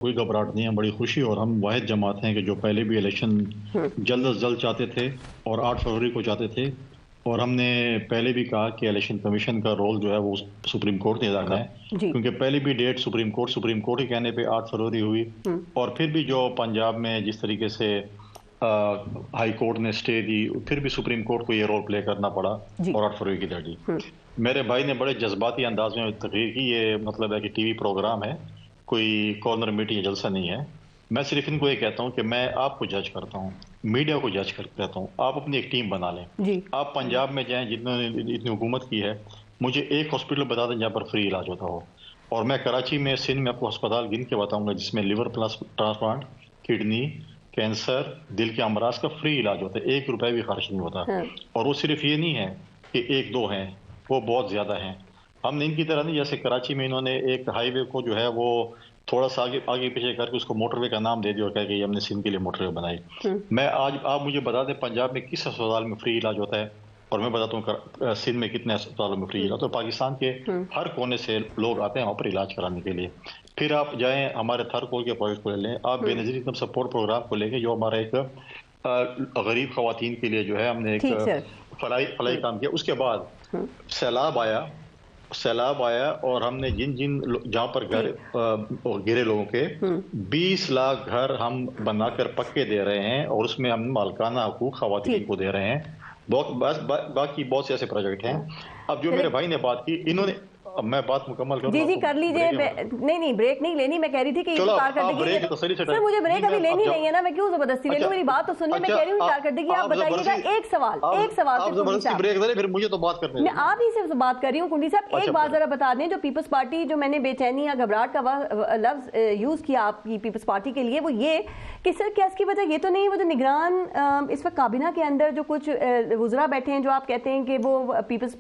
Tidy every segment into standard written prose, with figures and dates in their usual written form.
कोई घबराहट नहीं है, बड़ी खुशी और हम वाहिद जमात हैं कि जो पहले भी इलेक्शन जल्द अज जल्द चाहते थे और 8 फरवरी को चाहते थे। और हमने पहले भी कहा कि इलेक्शन कमीशन का रोल जो है वो सुप्रीम कोर्ट ने अदा करना है, क्योंकि पहली भी डेट सुप्रीम कोर्ट के कहने पे 8 फरवरी हुई। और फिर भी जो पंजाब में जिस तरीके से हाई कोर्ट ने स्टे दी, फिर भी सुप्रीम कोर्ट को ये रोल प्ले करना पड़ा और 8 फरवरी की डेट दी। मेरे भाई ने बड़े जज्बाती अंदाज में तकरीर की। ये मतलब है कि टीवी प्रोग्राम है, कोई कॉर्नर मीटिंग या जलसा नहीं है। मैं सिर्फ इनको ये कहता हूँ कि मैं आपको जज करता हूँ, मीडिया को जज करता रहता हूँ। आप अपनी एक टीम बना लें। आप पंजाब में जाएं, जिन्होंने इतनी हुकूमत की है, मुझे एक हॉस्पिटल बता दें जहाँ पर फ्री इलाज होता हो। और मैं कराची में, सिंध में आपको अस्पताल गिन के बताऊंगा जिसमें liver plus transplant, kidney, cancer, दिल के अमराज का फ्री इलाज होता है, 1 रुपया भी खर्च नहीं होता। और वो सिर्फ ये नहीं है कि 1-2 हैं, वो बहुत ज्यादा हैं। हमने इनकी तरह नहीं, जैसे कराची में इन्होंने एक हाईवे को जो है वो थोड़ा सा आगे पीछे करके उसको मोटरवे का नाम दे दिया और कह के हमने सिंध के लिए मोटरवे बनाई। मैं आज आप मुझे बता दें पंजाब में किस अस्पताल में फ्री इलाज होता है, और मैं बताता हूँ सिंध में कितने अस्पतालों में फ्री इलाज। तो पाकिस्तान के हर कोने से लोग आते हैं वहाँ पर इलाज कराने के लिए। फिर आप जाएं हमारे थर कोल के प्रोजेक्ट को ले लें, आप बेनजीर इनकम सपोर्ट प्रोग्राम को लेंगे, जो हमारा एक गरीब खवातीन के लिए जो है हमने एक फलाई काम किया। उसके बाद सैलाब आया और हमने जिन जहाँ पर घर गिरे लोगों के 20 लाख घर हम बनाकर पक्के दे रहे हैं, और उसमें हम मालकाना हकूक खवातीन को दे रहे हैं। बाकी बहुत से ऐसे प्रोजेक्ट हैं। अब जो मेरे भाई ने बात की, इन्होंने, अब मैं बात मुकम्मल करूं। जी कर लीजिए। नहीं ब्रेक नहीं लेनी। मैं कह रही थी कि सर मुझे ब्रेक अभी लेनी नहीं है ना, मैं क्यों जबरदस्ती ले लूं? मेरी बात तो सुनिए। मैं कह रही हूँ कार कर देगी। आप बताइएगा एक सवाल ब्रेक दे, फिर मुझे तो बात करने मैं आप ही से बात कर रही हूँ। कुंडी साहब एक बात जरा बता दें, जो पीपल्स पार्टी, जो मैंने बेचैनी या घबराहट का लफ्ज यूज किया आपकी पीपल्स पार्टी के लिए, वो ये कि सर क्या इसकी वजह ये तो नहीं, वो जो निगरान इस वक्त काबीना के अंदर जो कुछ वुज़रा बैठे हैं, जो आप कहते हैं कि वो पीपल्स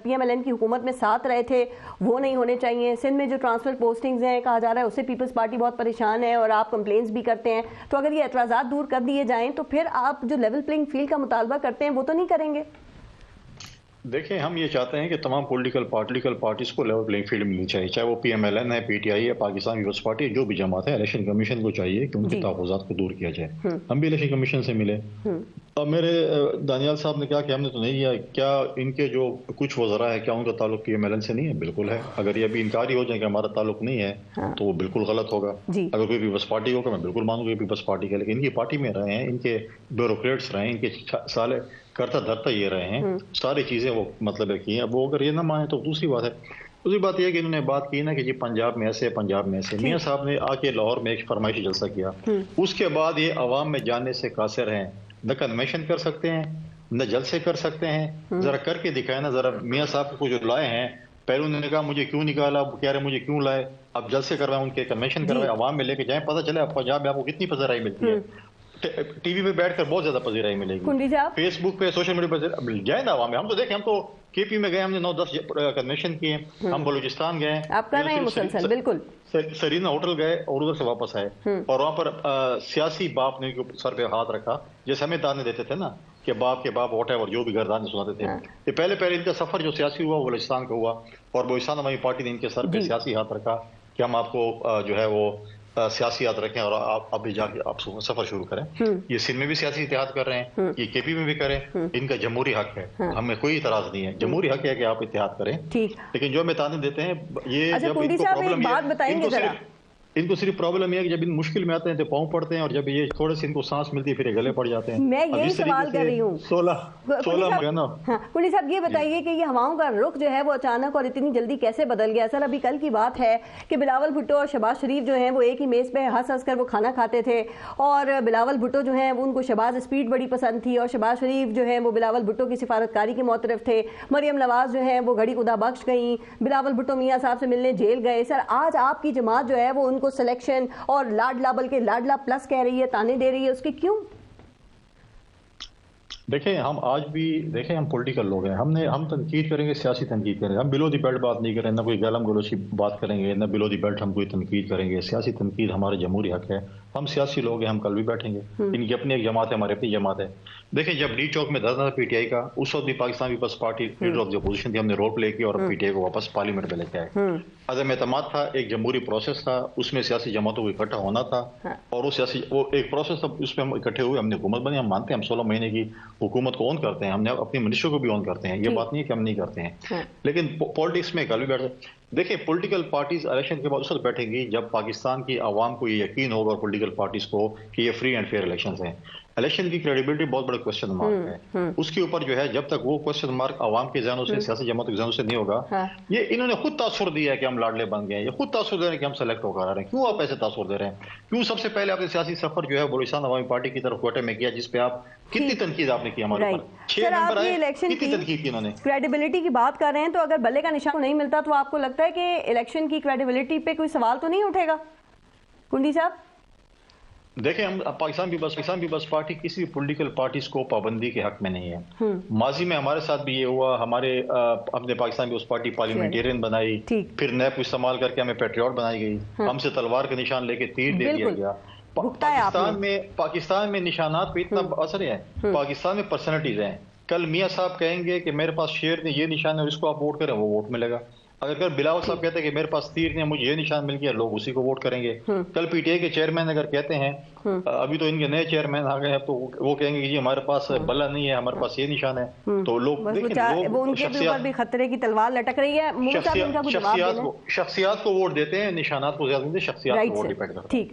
PMLN की हुकूमत में साथ रहे थे, वो नहीं होने चाहिए। सिंध में जो ट्रांसफर पोस्टिंग्स हैं कहा जा रहा है, उससे पीपल्स पार्टी बहुत परेशान है और आप कंप्लेंट्स भी करते हैं। तो अगर ये एतराज़ात दूर कर दिए जाएं तो फिर आप जो लेवल प्लेइंग फील्ड का मुतालबा करते हैं वो तो नहीं करेंगे? देखिए, हम ये चाहते हैं कि तमाम पॉलिटिकल पार्टीज को लेवल प्लेइंग फील्ड मिलनी चाहिए, चाहे वो PMLN है, PTI है, पाकिस्तान पीपल्स पार्टी, जो भी जमात है। इलेक्शन कमीशन को चाहिए कि उनके तहफ़्फ़ुज़ात को दूर किया जाए। हम भी इलेक्शन कमीशन से मिले। अब मेरे दानियाल साहब ने कहा कि हमने तो नहीं किया। क्या इनके जो कुछ वज़रा है, क्या उनका ताल्लुक PMLN से नहीं है? बिल्कुल है। अगर ये अभी इनकारी हो जाए कि हमारा ताल्लुक नहीं है, तो वो बिल्कुल गलत होगा। अगर कोई पीपल्स पार्टी होगा, मैं बिल्कुल मानूंगा पीपल्स पार्टी का, लेकिन इनकी पार्टी में रहे हैं, इनके ब्यूरोक्रेट्स रहे हैं, इनके साले करता धरता ये रहे हैं, सारी चीजें वो मतलब है की हैं। वो अगर ये ना माने तो दूसरी बात है। दूसरी बात यह है कि इन्होंने बात की ना कि जी पंजाब में ऐसे, पंजाब में ऐसे। मियां साहब ने आके लाहौर में एक फरमाइशी जलसा किया, उसके बाद ये अवाम में जाने से कासिर हैं। न कन्वेंशन कर सकते हैं, न जलसे कर सकते हैं। जरा करके दिखाए ना जरा। मियां साहब को जो लाए हैं, पहले उन्होंने कहा मुझे क्यों निकाला, अब कह रहे मुझे क्यों लाए। अब जलसे करवाए, उनके कन्वेंशन करवाए, अवाम में लेके जाए, पता चले पंजाब में आपको कितनी पजराई मिलती है। टीवी पे बैठकर बहुत ज्यादा पजीराई मिलेगी, फेसबुक पे, सोशल मीडिया पे जाए ना आवाम में। हम तो देखें, हम तो KP में गए, हमने 9-10 कन्वेंशन किए। हम बलूचिस्तान गए, आप कर रहे हैं मुसलसल, बिल्कुल सरीना होटल गए और उधर से वापस आए, और वहां पर सियासी बाप ने सर पे हाथ रखा, जैसे हमें दाने देते थे ना कि बाप के बाप वोट है, और जो भी गर्दान सुनाते थे। ये पहले इनका सफर जो सियासी हुआ वो बलूचिस्तान का हुआ, और बलूचिस्तान हमारी पार्टी ने इनके सर पे सियासी हाथ रखा कि हम आपको जो है वो सियासी याद रखें और आप अभी जाके आप सफर शुरू करें। ये सिंध में भी सियासी इत्तेहाद कर रहे हैं, ये KP में भी करें, इनका जमहूरी हक है। हमें कोई इतराज नहीं है, जमहूरी हक है कि आप इत्तेहाद करें। लेकिन जो हमें ताने देते हैं, ये जब इनको प्रॉब्लम इनको सिर्फ प्रॉब्लम है कि जब इन मुश्किल में आते हैं तो पाँव पड़ते हैं, और जब ये थोड़े से इनको सांस मिलती है फिर ये गले पड़ जाते हैं। मैं यही सवाल कर रही हूँ। 16 कुली साहब ये बताइए कि ये हवाओं का रुख जो है वो अचानक और इतनी जल्दी कैसे बदल गया? सर अभी कल की बात है कि बिलावल भुट्टो और शहबाज शरीफ जो हैं वो एक ही मेज पे हंस कर वो खाना खाते थे, और बिलावल भुट्टो जो है वो उनको शहबाज स्पीड बड़ी पसंद थी, और शहबाज शरीफ जो है वो बिलावल भुट्टो की सिफारतकारी के मोतरफ थे। मरियम नवाज जो है वो घड़ी खुदा बख्श गई, बिलावल भुट्टो मियाँ साहब से मिलने जेल गए। सर आज आपकी जमात जो है वो उनको सिलेक्शन और लाडला बल्कि लाडला प्लस कह रही है, ताने दे रही है, उसकी क्यों? देखें हम आज भी देखें हम पॉलिटिकल लोग हैं, हम तनकीद करेंगे, सियासी तनकीद करेंगे, हम बिलो दी बेल्ट बात नहीं करें, ना कोई गलम गलोची बात करेंगे, ना बिलो दी बेल्ट हम कोई तनकीद करेंगे। सियासी तनकीद हमारे जमहूरी हक है, हम सियासी लोग हैं, हम कल भी बैठेंगे। इनकी अपनी एक जमात है, हमारी अपनी जमात है। देखें जब डी चौक में धरना था पीटीआई का, उस वक्त भी Pakistan Peoples Party leader of the opposition थी, हमने रोल प्ले किया और पीटीआई को वापस पार्लियामेंट में लेके आए। अदम एतमाद था, एक जमहूरी प्रोसेस था, उसमें सियासी जमातों को इकट्ठा होना था और वो एक प्रोसेस था, उसमें हम इकट्ठे हुए, हमने हुकूमत बनी। हम मानते हैं हम 16 महीने की हुकूमत को ऑन करते हैं, हमने अपनी मिनिस्टर को भी ऑन करते हैं, ये बात नहीं है कि हम नहीं करते हैं। लेकिन पॉलिटिक्स में कल भी बैठे, देखिए पॉलिटिकल पार्टीज इलेक्शन के बाद उस वक्त बैठेंगी जब पाकिस्तान की आवाम को ये यकीन होगा पॉलिटिकल पार्टीज को कि ये फ्री एंड फेयर इलेक्शंस हैं। इलेक्शन की क्रेडिबिलिटी बहुत बड़ा क्वेश्चन मार्क है, उसके ऊपर जो है जब तक वो क्वेश्चन मार्क आवाम के जहनों से, सियासी जमातों के जहनों से नहीं होगा। ये इन्होंने खुद तासुर दिया है कि हम लाडले बन गए, ये खुद तासुर दे रहे हैं कि हम सेलेक्ट होकर आ रहे हैं। क्यों आप ऐसे तासुर दे रहे हैं? क्यों सबसे पहले आपने सियासी सफर जो है बलूचिस्तान अवामी पार्टी की तरफ कोटे में किया, जिसपे आप कितनी तनकीद आपने की हमारे ऊपर? 6 नंबर आए, कितनी तनकीद की इन्होंने? क्रेडिबिलिटी की बात कर रहे हैं, तो अगर बल्ले का निशान नहीं मिलता तो आपको लगता है कि इलेक्शन की क्रेडिबिलिटी पे कोई सवाल तो नहीं उठेगा कुंडी साहब? देखें हम पाकिस्तान पीपल्स पार्टी किसी पॉलिटिकल पार्टीज को पाबंदी के हक में नहीं है। माजी में हमारे साथ भी ये हुआ, हमने पाकिस्तान पीपल्स पार्टी पार्लियामेंटेरियन बनाई, फिर नैप को इस्तेमाल करके हमें पेट्रियट बनाई गई, हमसे तलवार का निशान लेके तीर दे दिया गया। पाकिस्तान में निशानात पे इतना असर है, पाकिस्तान में पर्सनैलिटीज हैं। कल मियाँ साहब कहेंगे कि मेरे पास शेर ने ये निशान है और इसको आप वोट करें, वो वोट मिलेगा। अगर बिलावल साहब कहते हैं कि मेरे पास तीर ने, मुझे ये निशान मिल गया, लोग उसी को वोट करेंगे। कल पीटीआई के चेयरमैन अगर कहते हैं, अभी तो इनके नए चेयरमैन आ गए हैं, तो वो कहेंगे कि जी हमारे पास बल्ला नहीं है, हमारे पास ये निशान है, तो लोग वो उनके ऊपर भी खतरे की तलवार लटक रही है। शख्सियात को वोट देते हैं, निशानात को ज्यादा देते हैं, शख्सियात को वोट डिपेंड करते हैं।